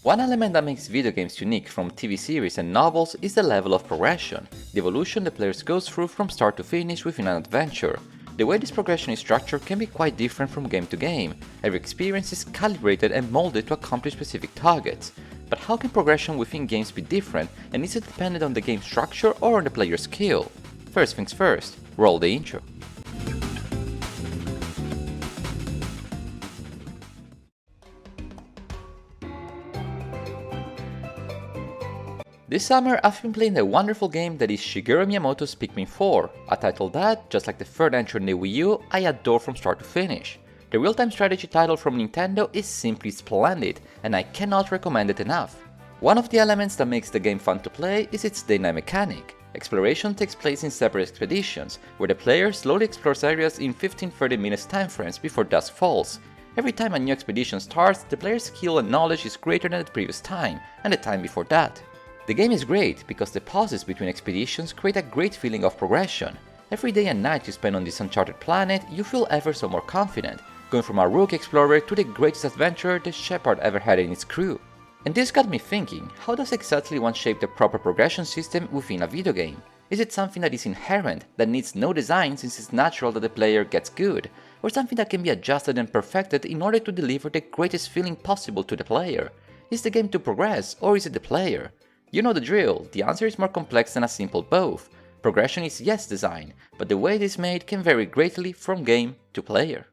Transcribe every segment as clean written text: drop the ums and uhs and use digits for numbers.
One element that makes video games unique from TV series and novels is the level of progression, the evolution the players goes through from start to finish within an adventure. The way this progression is structured can be quite different from game to game. Every experience is calibrated and molded to accomplish specific targets. But how can progression within games be different, and is it dependent on the game structure or on the player's skill? First things first, roll the intro. This summer I've been playing a wonderful game that is Shigeru Miyamoto's Pikmin 4, a title that, just like the third entry on the Wii U, I adore from start to finish. The real-time strategy title from Nintendo is simply splendid, and I cannot recommend it enough. One of the elements that makes the game fun to play is its day-night mechanic. Exploration takes place in separate expeditions, where the player slowly explores areas in 15-30 minutes timeframes before dusk falls. Every time a new expedition starts, the player's skill and knowledge is greater than the previous time, and the time before that. The game is great because the pauses between expeditions create a great feeling of progression. Every day and night you spend on this uncharted planet, you feel ever so more confident, going from a rookie explorer to the greatest adventurer the Shepard ever had in its crew. And this got me thinking, how does exactly one shape the proper progression system within a video game? Is it something that is inherent, that needs no design since it's natural that the player gets good, or something that can be adjusted and perfected in order to deliver the greatest feeling possible to the player? Is the game to progress, or is it the player? You know the drill, the answer is more complex than a simple both. Progression is yes design, but the way it is made can vary greatly from game to player.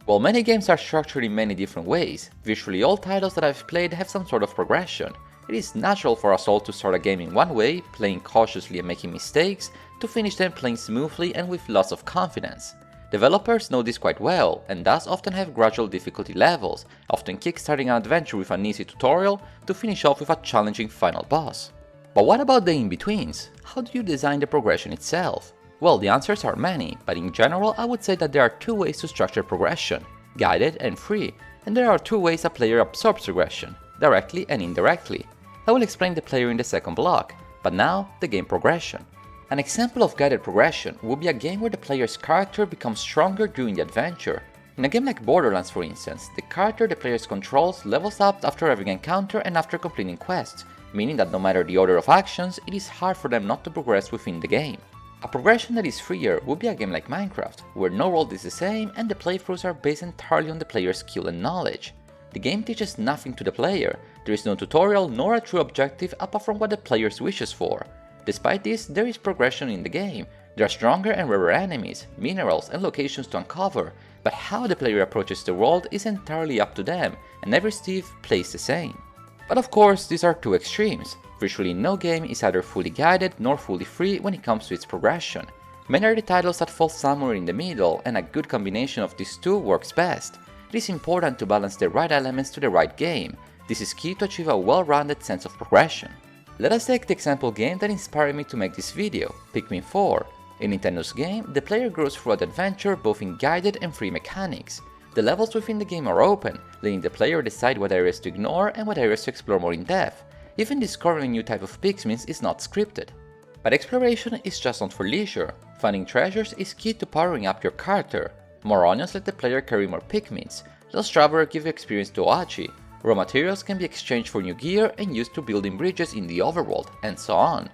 While many games are structured in many different ways, virtually all titles that I've played have some sort of progression. It is natural for us all to start a game in one way, playing cautiously and making mistakes, to finish them playing smoothly and with lots of confidence. Developers know this quite well, and thus often have gradual difficulty levels, often kickstarting an adventure with an easy tutorial to finish off with a challenging final boss. But what about the in-betweens? How do you design the progression itself? Well, the answers are many, but in general I would say that there are two ways to structure progression, guided and free, and there are two ways a player absorbs progression, directly and indirectly. I will explain the player in the second block, but now the game progression. An example of guided progression would be a game where the player's character becomes stronger during the adventure. In a game like Borderlands for instance, the character the player controls levels up after every encounter and after completing quests, meaning that no matter the order of actions, it is hard for them not to progress within the game. A progression that is freer would be a game like Minecraft, where no world is the same and the playthroughs are based entirely on the player's skill and knowledge. The game teaches nothing to the player, there is no tutorial nor a true objective apart from what the player wishes for. Despite this, there is progression in the game. There are stronger and rarer enemies, minerals and locations to uncover, but how the player approaches the world is entirely up to them, and every Steve plays the same. But of course, these are two extremes. Virtually no game is either fully guided nor fully free when it comes to its progression. Many are the titles that fall somewhere in the middle, and a good combination of these two works best. It is important to balance the right elements to the right game. This is key to achieve a well-rounded sense of progression. Let us take the example game that inspired me to make this video, Pikmin 4. In Nintendo's game, the player grows throughout the adventure both in guided and free mechanics. The levels within the game are open, letting the player decide what areas to ignore and what areas to explore more in depth. Even discovering a new type of Pikmin is not scripted. But exploration is just not for leisure. Finding treasures is key to powering up your character. More onions let the player carry more Pikmins. Lost Traveler give you experience to Oachi. Raw materials can be exchanged for new gear and used to building bridges in the overworld, and so on.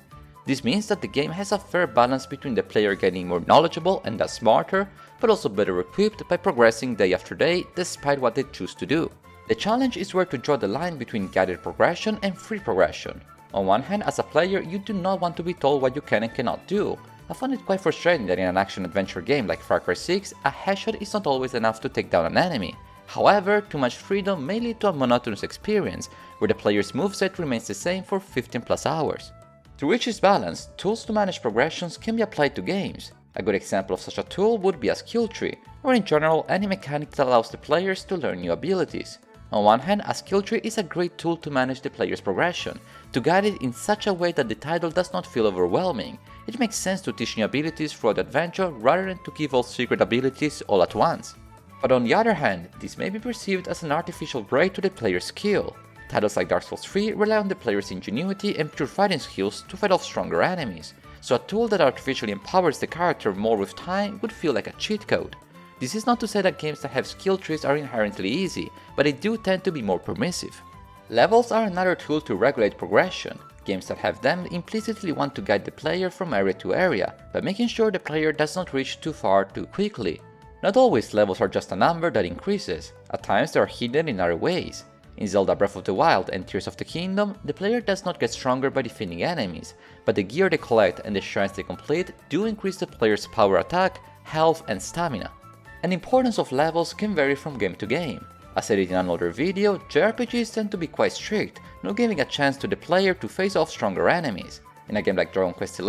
This means that the game has a fair balance between the player getting more knowledgeable and thus smarter, but also better equipped by progressing day after day despite what they choose to do. The challenge is where to draw the line between guided progression and free progression. On one hand, as a player, you do not want to be told what you can and cannot do. I found it quite frustrating that in an action-adventure game like Far Cry 6, a headshot is not always enough to take down an enemy. However, too much freedom may lead to a monotonous experience, where the player's moveset remains the same for 15 plus hours. To reach this balance, tools to manage progressions can be applied to games. A good example of such a tool would be a skill tree, or in general any mechanic that allows the players to learn new abilities. On one hand, a skill tree is a great tool to manage the player's progression, to guide it in such a way that the title does not feel overwhelming. It makes sense to teach new abilities throughout the adventure rather than to give all secret abilities all at once. But on the other hand, this may be perceived as an artificial break to the player's skill. Titles like Dark Souls 3 rely on the player's ingenuity and pure fighting skills to fight off stronger enemies, so a tool that artificially empowers the character more with time would feel like a cheat code. This is not to say that games that have skill trees are inherently easy, but they do tend to be more permissive. Levels are another tool to regulate progression. Games that have them implicitly want to guide the player from area to area, by making sure the player does not reach too far too quickly. Not always levels are just a number that increases, at times they are hidden in other ways. In Zelda Breath of the Wild and Tears of the Kingdom, the player does not get stronger by defeating enemies, but the gear they collect and the shrines they complete do increase the player's power attack, health and stamina. And the importance of levels can vary from game to game. As said in another video, JRPGs tend to be quite strict, not giving a chance to the player to face off stronger enemies. In a game like Dragon Quest XI,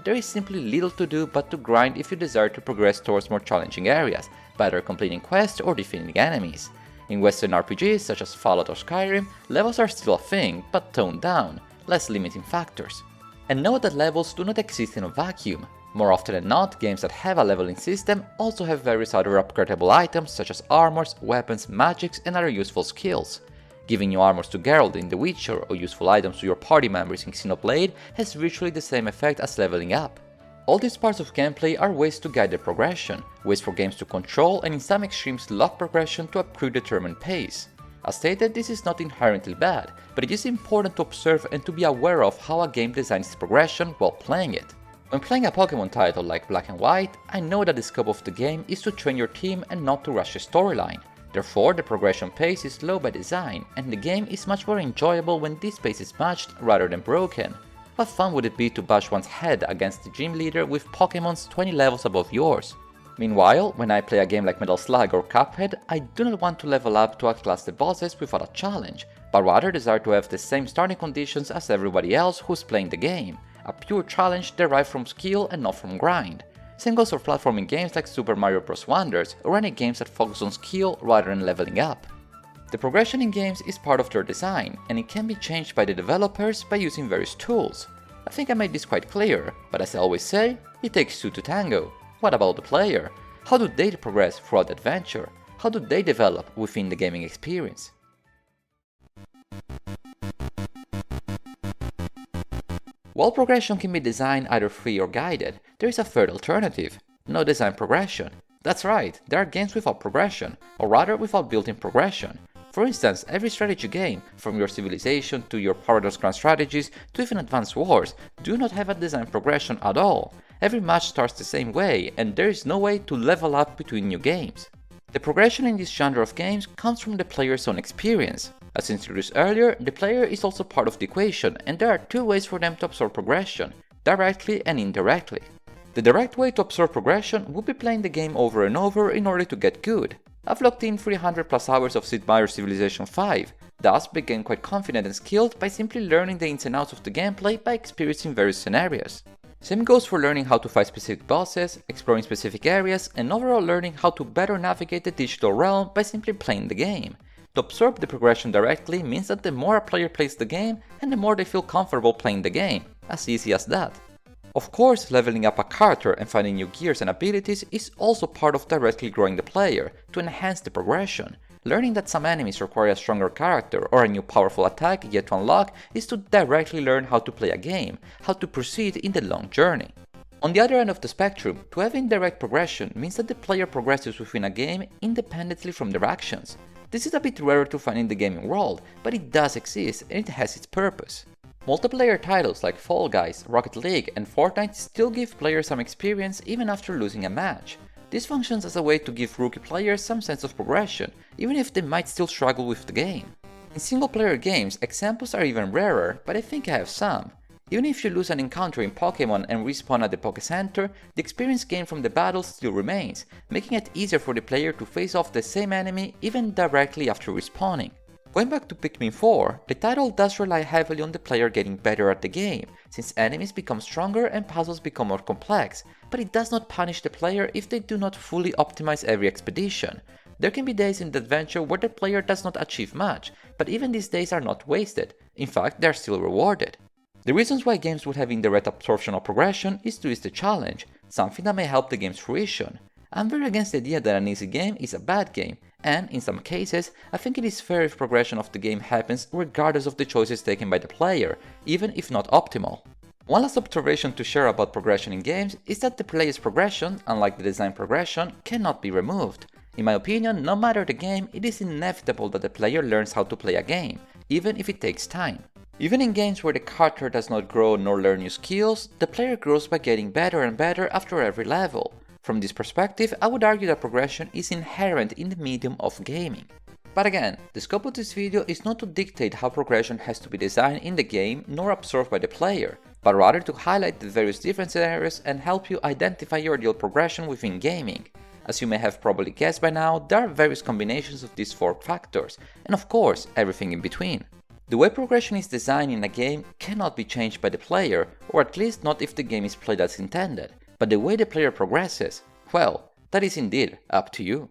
there is simply little to do but to grind if you desire to progress towards more challenging areas, by either completing quests or defeating enemies. In Western RPGs such as Fallout or Skyrim, levels are still a thing, but toned down, less limiting factors. And note that levels do not exist in a vacuum. More often than not, games that have a leveling system also have various other upgradable items such as armors, weapons, magics and other useful skills. Giving new armors to Geralt in The Witcher or useful items to your party members in Xenoblade has virtually the same effect as leveling up. All these parts of gameplay are ways to guide the progression, ways for games to control and in some extremes lock progression to a predetermined pace. As stated, this is not inherently bad, but it is important to observe and to be aware of how a game designs its progression while playing it. When playing a Pokemon title like Black and White, I know that the scope of the game is to train your team and not to rush the storyline. Therefore, the progression pace is low by design, and the game is much more enjoyable when this pace is matched rather than broken. What fun would it be to bash one's head against the gym leader with Pokemons 20 levels above yours? Meanwhile, when I play a game like Metal Slug or Cuphead, I do not want to level up to outclass the bosses without a challenge, but rather desire to have the same starting conditions as everybody else who's playing the game. A pure challenge derived from skill and not from grind. Same goes for platforming games like Super Mario Bros. Wonders or any games that focus on skill rather than leveling up. The progression in games is part of their design, and it can be changed by the developers by using various tools. I think I made this quite clear, but as I always say, it takes two to tango. What about the player? How do they progress throughout the adventure? How do they develop within the gaming experience? While progression can be designed either free or guided, there is a third alternative: no design progression. That's right, there are games without progression, or rather without built-in progression. For instance, every strategy game, from your Civilization to your Paradox Grand strategies to even Advanced Wars, do not have a design progression at all. Every match starts the same way, and there is no way to level up between new games. The progression in this genre of games comes from the player's own experience. As introduced earlier, the player is also part of the equation, and there are two ways for them to absorb progression: directly and indirectly. The direct way to absorb progression would be playing the game over and over in order to get good. I've locked in 300 plus hours of Sid Meier's Civilization 5, thus became quite confident and skilled by simply learning the ins and outs of the gameplay by experiencing various scenarios. Same goes for learning how to fight specific bosses, exploring specific areas, and overall learning how to better navigate the digital realm by simply playing the game. To absorb the progression directly means that the more a player plays the game, and the more they feel comfortable playing the game. As easy as that. Of course, leveling up a character and finding new gears and abilities is also part of directly growing the player, to enhance the progression. Learning that some enemies require a stronger character or a new powerful attack yet to unlock is to directly learn how to play a game, how to proceed in the long journey. On the other end of the spectrum, to have indirect progression means that the player progresses within a game independently from their actions. This is a bit rarer to find in the gaming world, but it does exist and it has its purpose. Multiplayer titles like Fall Guys, Rocket League and Fortnite still give players some experience even after losing a match. This functions as a way to give rookie players some sense of progression, even if they might still struggle with the game. In single-player games, examples are even rarer, but I think I have some. Even if you lose an encounter in Pokemon and respawn at the Poké Center, the experience gained from the battles still remains, making it easier for the player to face off the same enemy even directly after respawning. Going back to Pikmin 4, the title does rely heavily on the player getting better at the game, since enemies become stronger and puzzles become more complex, but it does not punish the player if they do not fully optimize every expedition. There can be days in the adventure where the player does not achieve much, but even these days are not wasted, in fact they are still rewarded. The reasons why games would have indirect absorption or progression is to ease the challenge, something that may help the game's fruition. I'm very against the idea that an easy game is a bad game, and in some cases, I think it is fair if progression of the game happens regardless of the choices taken by the player, even if not optimal. One last observation to share about progression in games is that the player's progression, unlike the design progression, cannot be removed. In my opinion, no matter the game, it is inevitable that the player learns how to play a game, even if it takes time. Even in games where the character does not grow nor learn new skills, the player grows by getting better and better after every level. From this perspective, I would argue that progression is inherent in the medium of gaming. But again, the scope of this video is not to dictate how progression has to be designed in the game nor absorbed by the player, but rather to highlight the various different scenarios and help you identify your ideal progression within gaming. As you may have probably guessed by now, there are various combinations of these 4 factors, and of course, everything in between. The way progression is designed in a game cannot be changed by the player, or at least not if the game is played as intended. But the way the player progresses, well, that is indeed up to you.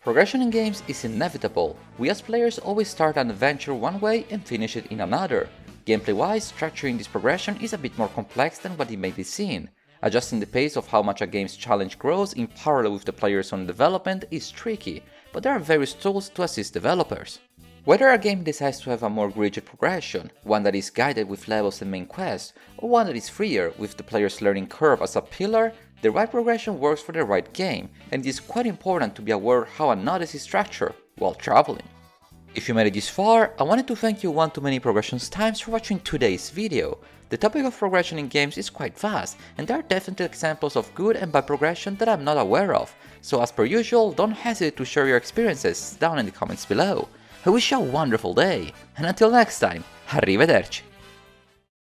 Progression in games is inevitable. We as players always start an adventure one way and finish it in another. Gameplay-wise, structuring this progression is a bit more complex than what it may be seen. Adjusting the pace of how much a game's challenge grows in parallel with the player's own development is tricky, but there are various tools to assist developers. Whether a game decides to have a more rigid progression, one that is guided with levels and main quests, or one that is freer with the player's learning curve as a pillar, the right progression works for the right game, and it is quite important to be aware how a node is structured while traveling. If you made it this far, I wanted to thank you one too many progressions times for watching today's video. The topic of progression in games is quite vast, and there are definitely examples of good and bad progression that I'm not aware of, so as per usual, don't hesitate to share your experiences down in the comments below. I wish you a wonderful day, and until next time, arrivederci!